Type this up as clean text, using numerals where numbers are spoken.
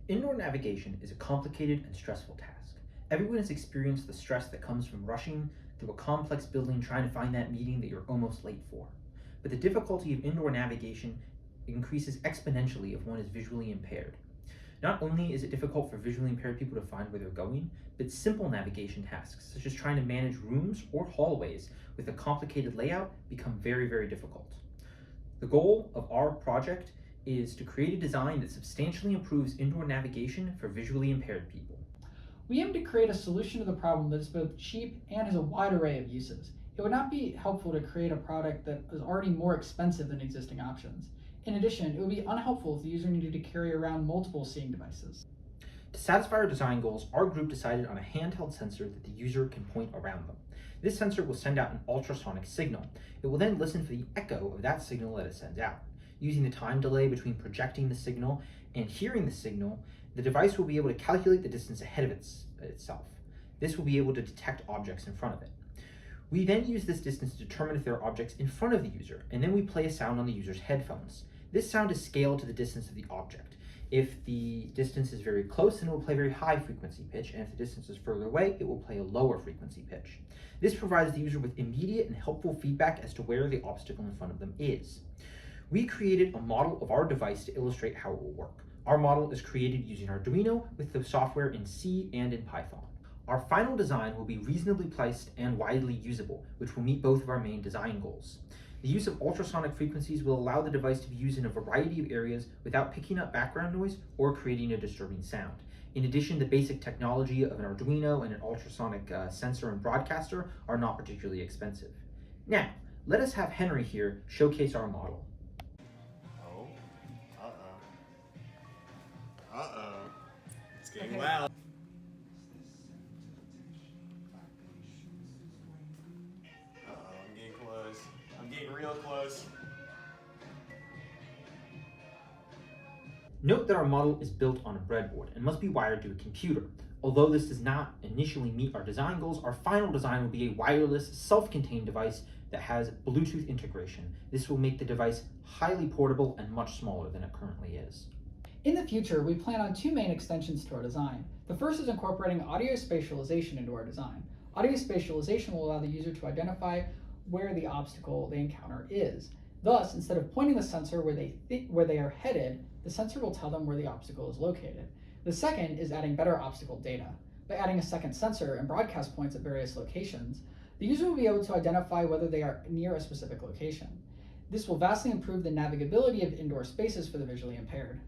Indoor navigation is a complicated and stressful task. Everyone has experienced the stress that comes from rushing through a complex building trying to find that meeting that you're almost late for. But the difficulty of indoor navigation increases exponentially if one is visually impaired. Not only is it difficult for visually impaired people to find where they're going, but simple navigation tasks, such as trying to manage rooms or hallways with a complicated layout, become very, very difficult. The goal of our project is to create a design that substantially improves indoor navigation for visually impaired people. We aim to create a solution to the problem that is both cheap and has a wide array of uses. It would not be helpful to create a product that is already more expensive than existing options. In addition, it would be unhelpful if the user needed to carry around multiple seeing devices. To satisfy our design goals, our group decided on a handheld sensor that the user can point around them. This sensor will send out an ultrasonic signal. It will then listen for the echo of that signal that it sends out. Using the time delay between projecting the signal and hearing the signal, the device will be able to calculate the distance ahead of itself. This will be able to detect objects in front of it. We then use this distance to determine if there are objects in front of the user, and then we play a sound on the user's headphones. This sound is scaled to the distance of the object. If the distance is very close, then it will play a very high frequency pitch, and if the distance is further away, it will play a lower frequency pitch. This provides the user with immediate and helpful feedback as to where the obstacle in front of them is. We created a model of our device to illustrate how it will work. Our model is created using Arduino with the software in C and in Python. Our final design will be reasonably priced and widely usable, which will meet both of our main design goals. The use of ultrasonic frequencies will allow the device to be used in a variety of areas without picking up background noise or creating a disturbing sound. In addition, the basic technology of an Arduino and an ultrasonic sensor and broadcaster are not particularly expensive. Now, let us have Henry here showcase our model. It's getting loud. I'm getting close. I'm getting real close. Note that our model is built on a breadboard and must be wired to a computer. Although this does not initially meet our design goals, our final design will be a wireless, self-contained device that has Bluetooth integration. This will make the device highly portable and much smaller than it currently is. In the future, we plan on two main extensions to our design. The first is incorporating audio spatialization into our design. Audio spatialization will allow the user to identify where the obstacle they encounter is. Thus, instead of pointing the sensor where they are headed, the sensor will tell them where the obstacle is located. The second is adding better obstacle data. By adding a second sensor and broadcast points at various locations, the user will be able to identify whether they are near a specific location. This will vastly improve the navigability of indoor spaces for the visually impaired.